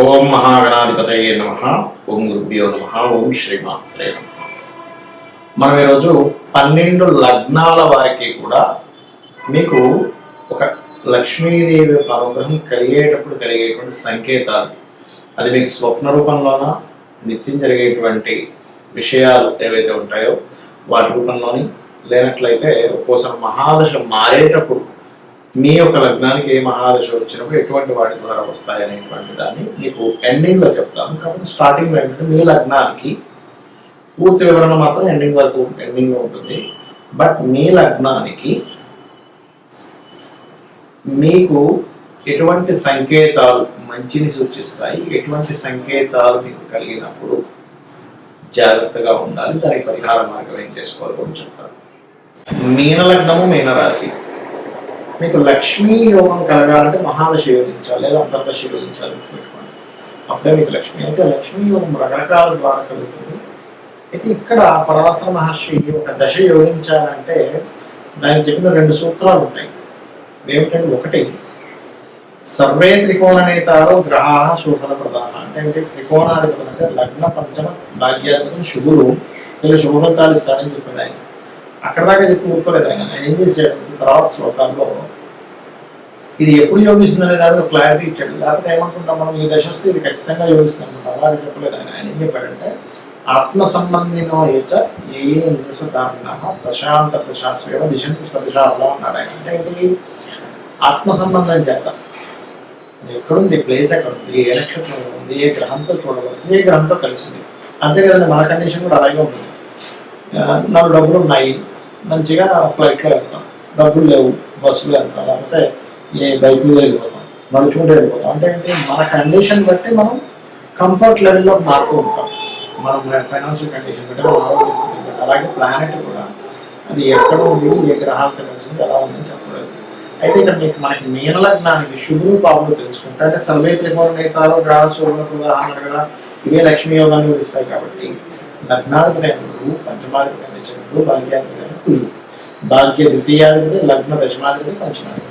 ఓం మహాగణాధిపతయే నమః. ఓం గురుభ్యో నమః. ఓం శ్రీమాత్రే నమః. మనం ఈరోజు 12 లగ్నాల వారికి కూడా మీకు ఒక లక్ష్మీదేవి యొక్క అనుగ్రహం కలిగేటువంటి సంకేతాలు, అది మీకు స్వప్న రూపంలోన నిత్యం జరిగేటువంటి విషయాలు ఏవైతే ఉంటాయో వాటి రూపంలోని, లేనట్లయితే ఒక్కోసారి మహాదశ మారేటప్పుడు మీ యొక్క లగ్నానికి ఏ మహాదశ వచ్చినప్పుడు ఎటువంటి వాటి ద్వారా వస్తాయనేటువంటి దాన్ని మీకు ఎండింగ్లో చెప్తాను. కాబట్టి స్టార్టింగ్లో ఏంటంటే మీ లగ్నానికి పూర్తి వివరణ మాత్రం ఎండింగ్లో ఉంటుంది. బట్ మీ లగ్నానికి మీకు ఎటువంటి సంకేతాలు మంచిని సూచిస్తాయి, ఎటువంటి సంకేతాలు మీకు కలిగినప్పుడు జాగ్రత్తగా ఉండాలి, దానికి పరిహార మార్గం ఏం చేసుకోవాలో కూడా చెప్తాను. మీన లగ్నము, మీనరాశి, మీకు లక్ష్మీ యోగం కలగాలంటే మహాదశ యోగించాలి లేదా అంతర్దశ యోగించాలి పెట్టుకోండి. అప్పుడే మీకు లక్ష్మి. అయితే లక్ష్మీ యోగం రకరకాల ద్వారా కలుగుతుంది. అయితే ఇక్కడ పరాశర మహర్షి ఒక దశ యోగించాలంటే దానికి చెప్పిన 2 సూత్రాలు ఉంటాయి. ఏమిటంటే, ఒకటి సర్వే త్రికోణ నేతారో గ్రహా శుభల ప్రధాన అంటే త్రికోణాధిపతులు అంటే లగ్న పంచమ భాగ్యాధిపతులు శుభులు వీళ్ళు శుభ ఫలితాలు ఇస్తారని చెప్పేది ఆయన. అక్కడ దాకా చెప్పి ఊరుకోలేదు ఆయన. ఆయన ఏం చేశాడు, తర్వాత శ్లోకాల్లో ఇది ఎప్పుడు యోగిస్తుంది అనే దానికి క్లారిటీ ఇచ్చాడు. లేకపోతే ఏమనుకుంటాం మనం, ఈ దశ వస్తే ఇది ఖచ్చితంగా యోగిస్తుంది, అలాగే చెప్పలేదు ఆయన. ఆయన ఏం చెప్పాడంటే, ఆత్మ సంబంధినో ఏచ ఏ నిజసదాన ప్రశాంత ప్రశాంత దిశంతి స్పర్శాలో అన్నాడు ఆయన. అంటే ఏంటి, ఆత్మ సంబంధం చేత ఎక్కడుంది, ప్లేస్ ఎక్కడుంది, ఏ నక్షత్రం ఉంది, ఏ గ్రహంతో చూడబడుతుంది, ఏ గ్రహంతో కలిసింది. అంతే కదండి, మన కండిషన్ కూడా అలాగే ఉంటుంది. నాకు డబ్బులు ఉన్నాయి, మంచిగా ఫ్లైట్లో వెళ్తాం, డబ్బులు లేవు, బస్సులో వెళ్తాం, లేకపోతే ఏ బైక్ మీద వెళ్ళిపోతాం, నడుచుకుంటూ వెళ్ళిపోతాం. అంటే ఏంటి, మన కండిషన్ బట్టి మనం కంఫర్ట్ లెవెల్లో మారుతూ ఉంటాం. మనం ఫైనాన్షియల్ కండిషన్ బట్టి, మనం ఆరోగ్య స్థితి బట్టి. అలాగే ప్లానెట్ కూడా అది ఎక్కడ ఉంది, ఏ గ్రహాలతో కలిసింది, ఎలా ఉందని చెప్పలేదు. అయితే ఇక్కడ మనకి మీన లగ్నానికి శుభులు పాపులు తెలుసుకుంటే, అంటే సర్వే త్రికోణ నేతాలు గ్రహాల శుభులకు ఉదాహరణగా ఇవే లక్ష్మీ యోగాన్ని ఇస్తాయి. కాబట్టి లగ్నాధిపతి గురువు, పంచమాధిపతి చంద్రుడు, భాగ్యాధిపతి కుజుడు, భాగ్య ద్వితీయాధిపతి, లగ్న దశమాధిపతి, పంచమాధిపతి.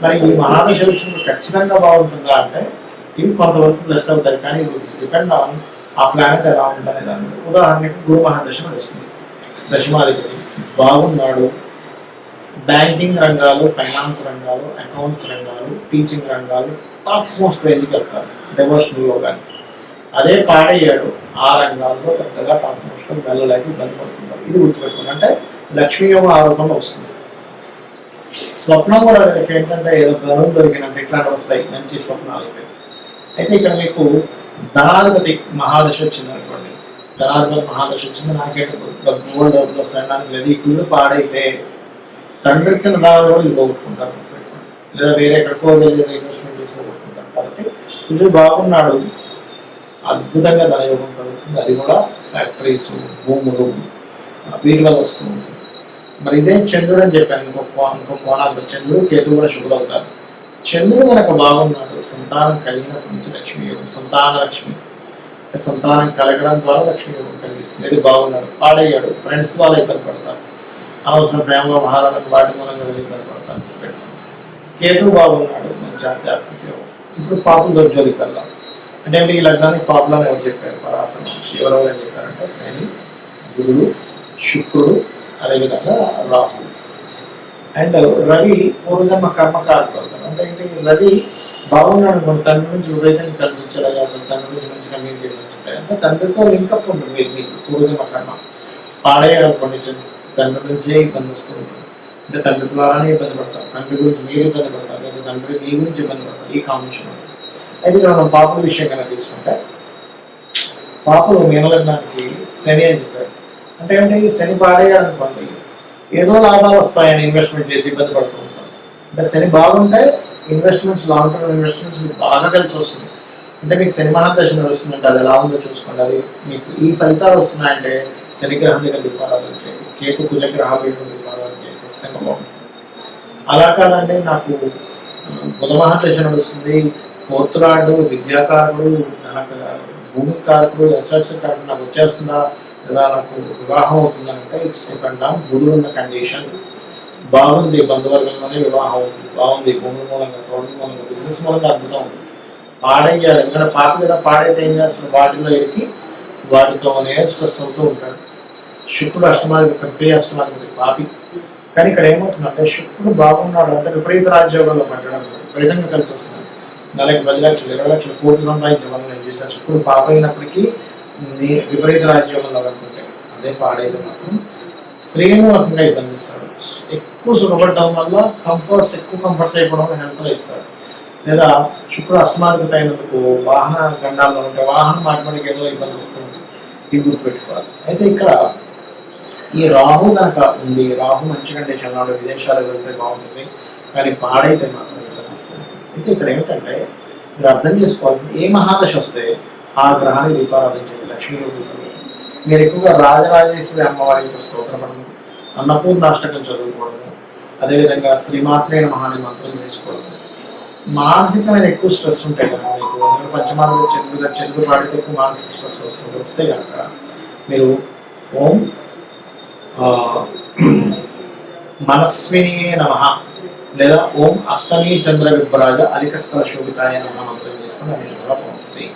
మరి ఈ మహాదశ వచ్చినప్పుడు ఖచ్చితంగా బాగుంటుందా అంటే ఇవి కొంతవరకు ప్లస్ అవుతాయి, కానీ ఇది డిపెండ్ ఆన్ ఆ ప్లానెట్ ఎలా ఉంటుంది దాని. ఉదాహరణకి గురు మహాదశ వస్తుంది, దశమాధిపతి బాగున్నాడు, బ్యాంకింగ్ రంగాలు, ఫైనాన్స్ రంగాలు, అకౌంట్స్ రంగాలు, టీచింగ్ రంగాలు టాప్ మోస్ట్ రేంజ్కి వెళ్తారు డెవోషనల్లో. కానీ అదే పాడయ్యాడు, ఆ రంగాల్లో పెద్దగా టాప్ మోస్ట్ వెళ్ళలేక ఇబ్బంది పడుతుంటారు. ఇది గుర్తుపెట్టుకోండి. అంటే లక్ష్మీ యోగం ఆరోపణలో వస్తుంది. స్వప్నం కూడా ఏంటంటే ఏదో గనులు దొరికినట్టు ఇట్లాంటి వస్తాయి మంచి స్వప్నాలు అయితే. అయితే ఇక్కడ మీకు ధనాధిపతి మహాదశ వచ్చింది అనుకోండి, ధనాధిపతి మహాదశ వచ్చింది, నాకేంటి గోల్డ్ డబ్బులు వస్తాయడానికి లేదు. ఈ కుళ్ళు పాడైతే తండ్రి ఇచ్చిన దానిలో కూడా ఇది పోగొట్టుకుంటారు, లేదా వేరే ఎక్కడికో వెళ్ళి ఇన్వెస్ట్మెంట్ చేసి పోగొట్టుకుంటారు. కాబట్టి కుళ్ళు బాగున్నాడు, అద్భుతంగా ధనయోగం కలుగుతుంది. అది కూడా ఫ్యాక్టరీస్, భూములు, వీటి వల్ల వస్తుంది. మరి ఇదే చంద్రుడు అని చెప్పాను. ఇంకో కోణాలు చంద్రుడు, కేతువు కూడా శుభులు అవుతారు. చంద్రుడు కనుక బాగున్నాడు, సంతానం కలిగినప్పటి నుంచి లక్ష్మీ యోగం, సంతాన లక్ష్మి, సంతానం కలగడం ద్వారా లక్ష్మీ యోగం కలిగిస్తుంది. ఇది బాగున్నాడు, పాడయ్యాడు, ఫ్రెండ్స్ ద్వారా ఇబ్బంది పడతారు, అనవసరం ప్రేమలో మహారాజు వాటి మూలంగా వెళ్ళి ఇబ్బంది పడతారు. కేతువు బాగున్నాడు, మంచి ఆధ్యాత్మిక యోగం. ఇప్పుడు పాపుల జోలికి వెళ్దాం. అంటే ఈ లగ్నానికి పాపులని ఎవరు చెప్పారు, పరాశర మహర్షి. ఎవరెవరు అని చెప్పారంటే శని, గురుడు, శుక్రుడు, అదేవిధంగా రాహు అండ్ రవి పూర్వజన్మ కర్మకారుడు అవుతాడు. అంటే ఏంటి, రవి బాగున్నాడు అనుకోండి, తండ్రి నుంచి వివేచన కలిసి వచ్చాడు, అసలు తండ్రి నుంచి మంచి కమ్యూనికేషన్స్ ఉంటాయి. అంటే తండ్రితో లింకప్ ఉంటుంది మీకు పూర్వజన్మ కర్మ. పాడయ్యాడు అనుకోండి, తండ్రి నుంచే ఇబ్బంది వస్తూ ఉంటుంది. అంటే తండ్రి ద్వారానే ఇబ్బంది పడతారు, తండ్రి గురించి మీరు ఇబ్బంది పడతారు, లేదా తండ్రి మీ గురించి ఇబ్బంది పడతారు. ఈ కాంబినేషన్ ఉంటుంది. అయితే ఇక్కడ మనం పాపుల విషయం కనుక తీసుకుంటే, పాపులు మీనలగ్నానికి శని అని చెప్పారు. అంటే ఏంటి, శని పాడయ్యాడు అనుకోండి, ఏదో లాభాలు వస్తాయని ఇన్వెస్ట్మెంట్ చేసి ఇబ్బంది పడుతూ ఉంటారు. అంటే శని బాగుంటే ఇన్వెస్ట్మెంట్స్, లాంగ్ టర్మ్ ఇన్వెస్ట్మెంట్స్ బాగా కలిసి వస్తుంది. అంటే మీకు శని మహాదశ వస్తుందంటే అది ఎలా ఉందో చూసుకోండి. అది మీకు ఈ ఫలితాలు వస్తున్నాయంటే శనిగ్రహం దగ్గర దీపారాధన చేయండి, కేతు కుజగ్రహాలు దీపారాధన చేయండి, ఖచ్చితంగా బాగుంటుంది. అలా కాదండి, నాకు బుధ మహాదశ వస్తుంది, 4th లార్డ్ విద్యాకారుడు, భూమి కారకుడు, ఎస్ఎస్ కారకుడు నాకు వచ్చేస్తుందా, లేదా నాకు వివాహం అవుతుందంటే ఇట్స్ డిపెండ్ ఆన్ గురువు ఉన్న కండిషన్. బాగుంది, బంధువర్గంలోనే వివాహం అవుతుంది, బాగుంది, భూమి మూలంగా, తోట మూలంగా, బిజినెస్ మూలంగా అద్భుతం ఉంటుంది. పాడయ్యాలి. ఎందుకంటే పాపి కదా, పాడైతే ఏం చేస్తాడు, వాటిలో ఎక్కి వాటితోనే స్ట్రెస్ అవుతూ ఉంటాడు. శుక్రుడు అష్టమాధిపతి, ప్రక్రియ అష్టమాధిపతి పాపి. కానీ ఇక్కడ ఏమవుతుందంటే శుక్రుడు బాగున్నాడు అంటే విపరీత రాజ్యోగంలో పట్టడం, విపరీతంగా కలిసి వస్తుంది. నెలకి 10 లక్షలు 20 లక్షలు కోట్లు సంపాదించడం నేను చేశాను. శుక్రుడు పాప అయినప్పటికీ విపరీత రాజ్యోగంలో కనుకుంటే, అదే పాడైతే మాత్రం స్త్రీమూలకంగా ఇబ్బందిస్తాడు. ఎక్కువ సుఖపడటం వల్ల ఎక్కువ కంఫర్ట్స్ అయిపోవడం వల్ల హెల్త్లో ఇస్తాడు. లేదా శుక్రుడు అష్టమాధిపతి అయినందుకు వాహన గండాల్లో ఉంటే వాహనం మాట్లాడికి ఏదో ఇబ్బంది వస్తుంది, ఇది గుర్తుపెట్టుకోవాలి. అయితే ఇక్కడ ఈ రాహు కనుక ఉంది, రాహు మంచి కండిషన్లో ఉండే విదేశాలకు వెళ్తే బాగుంటుంది, కానీ పాడైతే మాత్రం ఇబ్బంది వస్తుంది. అయితే ఇక్కడ ఏమిటంటే మీరు అర్థం చేసుకోవాల్సింది, ఏ మహాదశ వస్తే ఆ గ్రహాన్ని దీపారాధన చేయండి. లక్ష్మీ మీరు ఎక్కువగా రాజరాజేశ్వరి అమ్మవారి యొక్క స్తోత్రపడము, అన్నపూర్ణాష్టకం చదువుకోవడము, అదేవిధంగా శ్రీమాత్రే నమః అనే మంత్రం చేసుకోవడము. మానసికమైన ఎక్కువ స్ట్రెస్ ఉంటాయి కనుక మీకు పంచమాలలో చెడుగా పాడితే ఎక్కువ మానసిక స్ట్రెస్ వస్తే కనుక మీరు ఓం మనస్విని నమః లేదా ఓం అష్టమి చంద్ర విభ్రాజ అలికస్థల శోభితాయ నమః మంత్రం చేసుకుని అది కూడా బాగుంటుంది.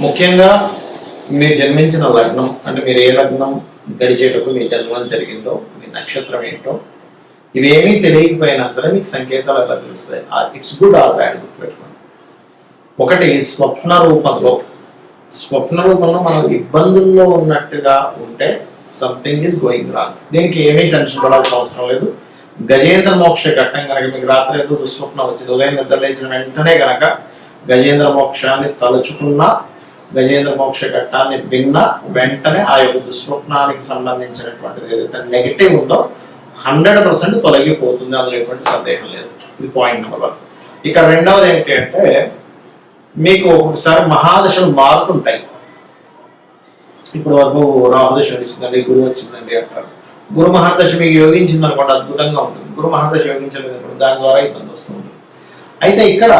ముఖ్యంగా మీరు జన్మించిన లగ్నం అంటే మీరు ఏ లగ్నం గడిచేటప్పుడు మీ జన్మం జరిగిందో, మీ నక్షత్రం ఏంటో, ఇవేమీ తెలియకపోయినా సరే మీకు సంకేతాలు ఎలా తెలుస్తాయి. ఇట్స్ గుడ్ ఆర్ బ్యాడ్ గుర్తుపెట్టుకోండి. ఒకటి స్వప్న రూపంలో మనం ఇబ్బందుల్లో ఉన్నట్టుగా ఉంటే సంథింగ్ ఈజ్ గోయింగ్ రాంగ్. దీనికి ఏమీ టెన్షన్ పడాల్సిన అవసరం లేదు. గజేంద్ర మోక్ష ఘట్టం కనుక మీకు రాత్రి ఏదో దుస్వప్నం వచ్చింది, ఉదయం నిద్ర లేచిన వెంటనే కనుక గజేంద్ర మోక్షాన్ని తలుచుకున్నా, గజేంద్ర మోక్ష ఘట్టాన్ని విన్నా వెంటనే ఆ యొక్క దుస్వప్నానికి సంబంధించినటువంటిది ఏదైతే నెగిటివ్ ఉందో 100% తొలగిపోతుంది, అందులో ఎటువంటి సందేహం లేదు. ఇది పాయింట్ నెంబర్ 1. ఇక రెండవది ఏంటి అంటే మీకు ఒక్కొక్కసారి మహాదశలు మారుతుంటాయి. ఇప్పుడు వరకు రాహుదశ వచ్చిందండి, గురువు వచ్చిందండి అంటారు. గురు మహర్దశ మీకు యోగించింది అనుకోండి, అద్భుతంగా ఉంటుంది. గురు మహర్దశ యోగించలేదు అనుకోండి, దాని ద్వారా ఇబ్బంది వస్తుంది. అయితే ఇక్కడ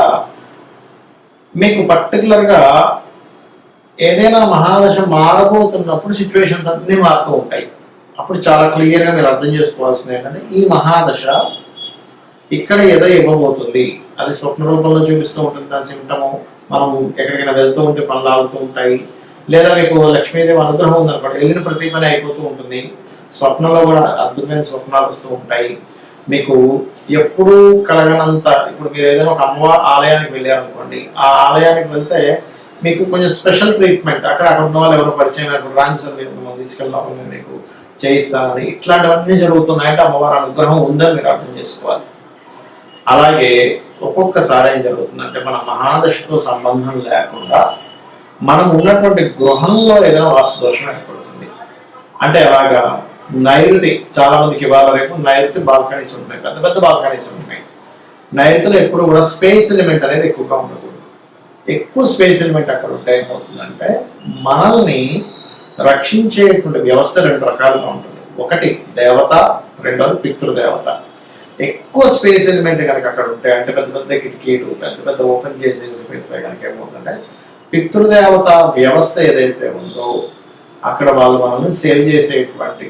మీకు పర్టికులర్గా ఏదైనా మహాదశ మారబోతున్నప్పుడు సిచ్యువేషన్స్ అన్నీ మారుతూ ఉంటాయి. అప్పుడు చాలా క్లియర్గా మీరు అర్థం చేసుకోవాల్సింది ఏంటంటే ఈ మహాదశ ఇక్కడ ఏదో ఇవ్వబోతుంది, అది స్వప్న రూపంలో చూపిస్తూ ఉంటుంది. దాని సిమ్టము మనం ఎక్కడికైనా వెళ్తూ ఉంటే పనులు ఆగుతూ ఉంటాయి, లేదా మీకు లక్ష్మీదేవి అనుగ్రహం ఉందనుకోండి, వెళ్ళిన ప్రతి పని అయిపోతూ ఉంటుంది. స్వప్నంలో కూడా అద్భుతమైన స్వప్నాలు వస్తూ ఉంటాయి. మీకు ఎప్పుడూ కలగనంత, ఇప్పుడు మీరు ఏదైనా ఒక అమ్మవారి ఆలయానికి వెళ్ళారనుకోండి, ఆ ఆలయానికి వెళ్తే మీకు కొంచెం స్పెషల్ ట్రీట్మెంట్, అక్కడ ఉన్న వాళ్ళు ఎవరో పరిచయం రాని సార్ మీరు తీసుకెళ్దాం మీకు చేయిస్తానని, ఇట్లాంటివన్నీ జరుగుతున్నాయంటే అమ్మవారి అనుగ్రహం ఉందని మీరు అర్థం చేసుకోవాలి. అలాగే ఒక్కొక్కసారి ఏం జరుగుతుందంటే మన మహాదశతో సంబంధం లేకుండా మనం ఉన్నటువంటి గృహంలో ఏదైనా వాస్తు దోషం ఏర్పడుతుంది. అంటే అలాగా నైరుతి, చాలా మందికి ఇవాళ రేపు నైరుతి బాల్కనీస్ ఉంటున్నాయి, పెద్ద పెద్ద బాల్కనీస్ ఉంటున్నాయి. నైరుతిలో ఎప్పుడు కూడా స్పేస్ ఎలిమెంట్ అనేది ఎక్కువగా ఉండకూడదు. ఎక్కువ స్పేస్ ఎలిమెంట్ అక్కడ ఉంటే ఏమవుతుందంటే మనల్ని రక్షించేటువంటి వ్యవస్థ 2 రకాలుగా ఉంటుంది. ఒకటి దేవత, రెండవది పితృదేవత. ఎక్కువ స్పేస్ ఎలిమెంట్ కనుక అక్కడ ఉంటే, అంటే పెద్ద పెద్ద కిటికీలు పెద్ద పెద్ద ఓపెన్ చేసేసి పెడితే కనుక ఏమవుతుందంటే పితృదేవత వ్యవస్థ ఏదైతే ఉందో అక్కడ వాళ్ళు మనల్ని సేవ్ చేసేటువంటి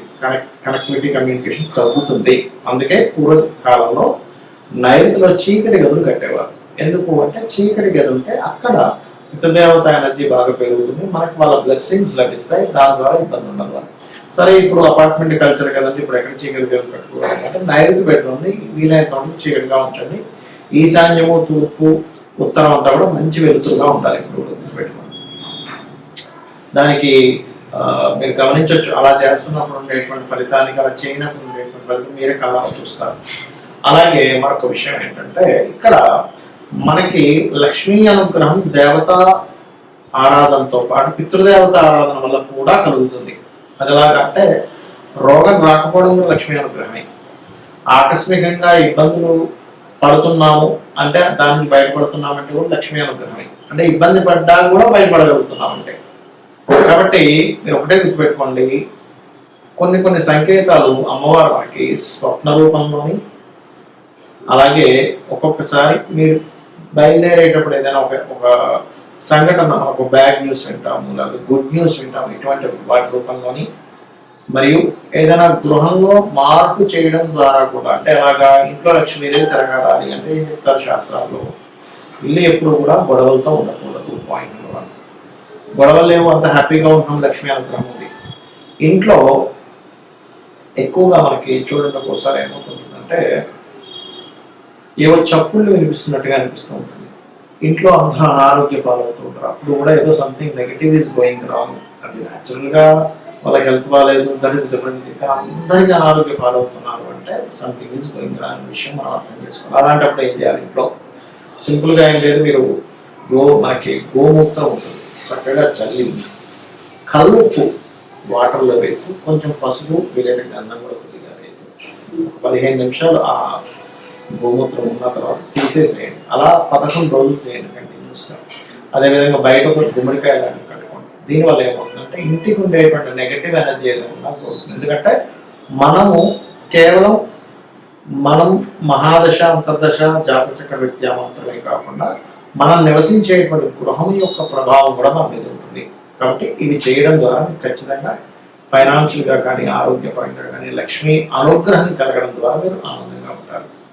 కనెక్టివిటీ కమ్యూనికేషన్ తగ్గుతుంది. అందుకే పూర్వకాలంలో నైరుతిలో చీకటి గదులు కట్టేవారు. ఎందుకు అంటే చీకటి గది ఉంటే అక్కడ పితృదేవత ఎనర్జీ బాగా పెరుగుతుంది, మనకి వాళ్ళ బ్లెస్సింగ్స్ లభిస్తాయి, దాని ద్వారా ఇబ్బంది ఉండదు. సరే ఇప్పుడు అపార్ట్మెంట్ కల్చర్ కదండి, ఇప్పుడు ఎక్కడ చీకటి గదులు కట్టుకోవాలి అంటే నైరుతి బెడ్రూమ్ని వీలైనంత చీకటిగా ఉంచండి. ఈశాన్యము, తూర్పు, ఉత్తరం అంతా కూడా మంచి వెలుతురుగా ఉండాలి. ఇప్పుడు పెట్టుకోండి. దానికి మీరు గమనించవచ్చు, అలా చేస్తున్నప్పుడు ఉండేటువంటి ఫలితానికి, అలా చేయనప్పుడు ఉండేటువంటి ఫలితం మీరే కళ్ళారా చూస్తారు. అలాగే మరొక విషయం ఏంటంటే ఇక్కడ మనకి లక్ష్మీ అనుగ్రహం దేవత ఆరాధనతో పాటు పితృదేవత ఆరాధన వల్ల కూడా కలుగుతుంది. అది ఎలాగంటే రోగం రాకపోవడం కూడా లక్ష్మీ అనుగ్రహమే. ఆకస్మికంగా ఇబ్బందులు పడుతున్నాము అంటే దానికి బయటపడుతున్నామంటే కూడా లక్ష్మీ అనుగ్రహమే. అంటే ఇబ్బంది పడ్డా కూడా బయటపడగలుగుతున్నామంటే. కాబట్టి మీరు ఒకటే గుర్తుపెట్టుకోండి, కొన్ని సంకేతాలు అమ్మవారు మనకి స్వప్న రూపంలోని, అలాగే ఒక్కొక్కసారి మీరు బయలుదేరేటప్పుడు ఏదైనా ఒక సంఘటన, ఒక బ్యాడ్ న్యూస్ వింటాము, లేదా గుడ్ న్యూస్ వింటాము, ఇటువంటి వాటి రూపంలోని, మరియు ఏదైనా గృహంలో మార్పు చేయడం ద్వారా కూడా, అంటే అలాగా ఇంట్లో లక్ష్మీదేవి తిరగాలి అంటే ఏం చెప్తారు శాస్త్రాల్లో, ఇల్లు ఎప్పుడు కూడా గొడవలతో ఉండకూడదు. Point number 1. గొడవలు లేవు, అంత హ్యాపీగా ఉంటున్నాం, లక్ష్మీ అనుగ్రహం ఉంది. ఇంట్లో ఎక్కువగా మనకి చూడండి ఒకసారి ఏమవుతుందంటే ఏవో చప్పుళ్ళు వినిపిస్తున్నట్టుగా అనిపిస్తూ ఉంటుంది. ఇంట్లో అందరూ అనారోగ్య పాలవుతూ ఉంటారు. అప్పుడు కూడా ఏదో something negative is going wrong. అది న్యాచురల్గా వాళ్ళకి హెల్త్ బాగాలేదు, దట్ ఈస్ డిఫరెంట్ థింగ్. అందరికీ అనారోగ్య పాలవుతున్నారు అంటే సంథింగ్ ఈజ్ గోయింగ్ రాంగ్ అనే విషయం మనం అర్థం చేసుకోవాలి. అలాంటప్పుడు ఏం చేయాలి? ఇంట్లో సింపుల్గా ఏం లేదు, మీరు మనకి గోమూత్రం ఉంటుంది, చక్కగా చల్లి కల్లుప్పు వాటర్లో వేసి కొంచెం పసుపు వీలైన గంధం కూడా కొద్దిగా వేసి 15 నిమిషాలు ఆ గోమూత్రం ఉన్న తర్వాత తీసేసేయండి. అలా 11 రోజులు చేయండి కంటిన్యూస్గా. అదేవిధంగా బయట ఒక గుమ్మడికాయ లాంటివి కట్టుకోండి. దీనివల్ల ఏమవుతుందంటే ఇంటికి ఉండేటువంటి నెగటివ్ ఎనర్జీ ఏదైనా పోతుంది. ఎందుకంటే మనం మహాదశ, అంతర్దశ, జాతచక్ర రీత్యా మాత్రమే కాకుండా మనం నివసించేటువంటి గృహం యొక్క ప్రభావం కూడా మన మీద ఉంటుంది. కాబట్టి ఇవి చేయడం ద్వారా మీకు ఖచ్చితంగా ఫైనాన్షియల్గా కానీ ఆరోగ్యపరంగా కానీ లక్ష్మీ అనుగ్రహం కలగడం ద్వారా మీరు ఆనందంగా